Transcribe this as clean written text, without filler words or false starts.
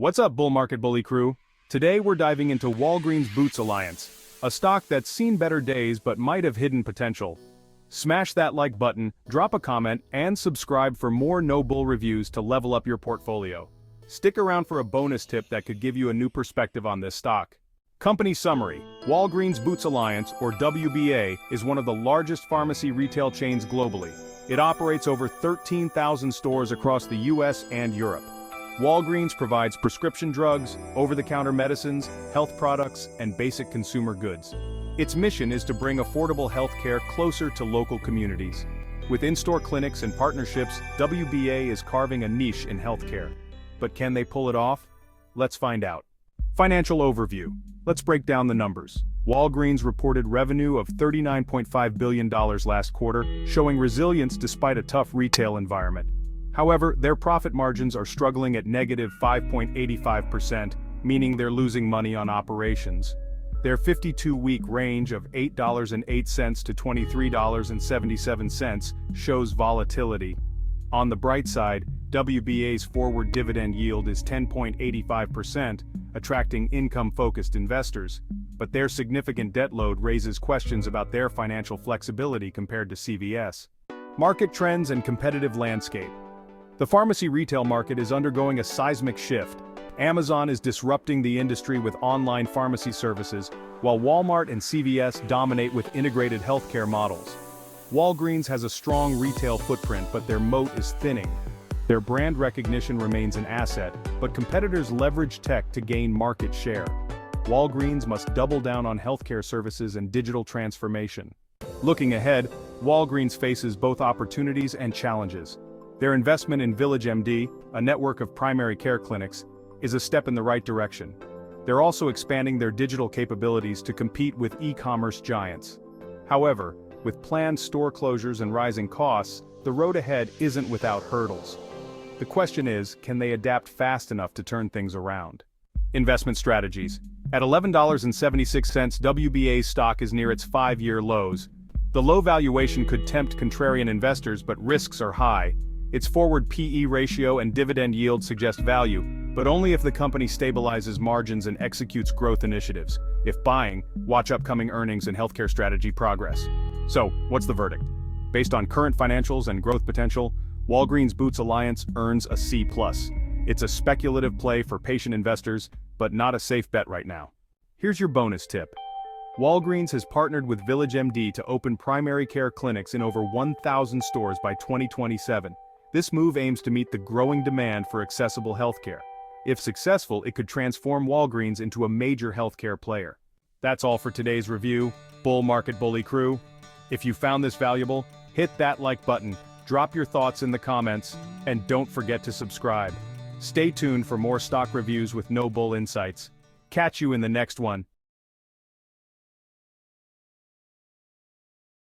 What's up, bull market bully crew? Today we're diving into Walgreens Boots Alliance, a stock that's seen better days but might have hidden potential. Smash that like button, drop a comment, and subscribe for more no bull reviews to level up your portfolio. Stick around for a bonus tip that could give you a new perspective on this stock. Company summary: Walgreens Boots Alliance, or WBA, is one of the largest pharmacy retail chains globally. It operates over 13,000 stores across the US and Europe. Walgreens provides prescription drugs, over-the-counter medicines, health products, and basic consumer goods. Its mission is to bring affordable healthcare closer to local communities. With in-store clinics and partnerships, WBA is carving a niche in healthcare. But can they pull it off? Let's find out. Financial overview. Let's break down the numbers. Walgreens reported revenue of $39.5 billion last quarter, showing resilience despite a tough retail environment. However, their profit margins are struggling at negative 5.85%, meaning they're losing money on operations. Their 52-week range of $8.08 to $23.77 shows volatility. On the bright side, WBA's forward dividend yield is 10.85%, attracting income-focused investors, but their significant debt load raises questions about their financial flexibility compared to CVS. Market trends and competitive landscape. The pharmacy retail market is undergoing a seismic shift. Amazon is disrupting the industry with online pharmacy services, while Walmart and CVS dominate with integrated healthcare models. Walgreens has a strong retail footprint, but their moat is thinning. Their brand recognition remains an asset, but competitors leverage tech to gain market share. Walgreens must double down on healthcare services and digital transformation. Looking ahead, Walgreens faces both opportunities and challenges. Their investment in VillageMD, a network of primary care clinics, is a step in the right direction. They're also expanding their digital capabilities to compete with e-commerce giants. However, with planned store closures and rising costs, the road ahead isn't without hurdles. The question is, can they adapt fast enough to turn things around? Investment strategies. At $11.76, WBA's stock is near its 5-year lows. The low valuation could tempt contrarian investors, but risks are high. Its forward PE ratio and dividend yield suggest value, but only if the company stabilizes margins and executes growth initiatives. If buying, watch upcoming earnings and healthcare strategy progress. So, what's the verdict? Based on current financials and growth potential, Walgreens Boots Alliance earns a C+. It's a speculative play for patient investors, but not a safe bet right now. Here's your bonus tip. Walgreens has partnered with VillageMD to open primary care clinics in over 1,000 stores by 2027. This move aims to meet the growing demand for accessible healthcare. If successful, it could transform Walgreens into a major healthcare player. That's all for today's review, bull market bully crew. If you found this valuable, hit that like button, drop your thoughts in the comments, and don't forget to subscribe. Stay tuned for more stock reviews with no bull insights. Catch you in the next one.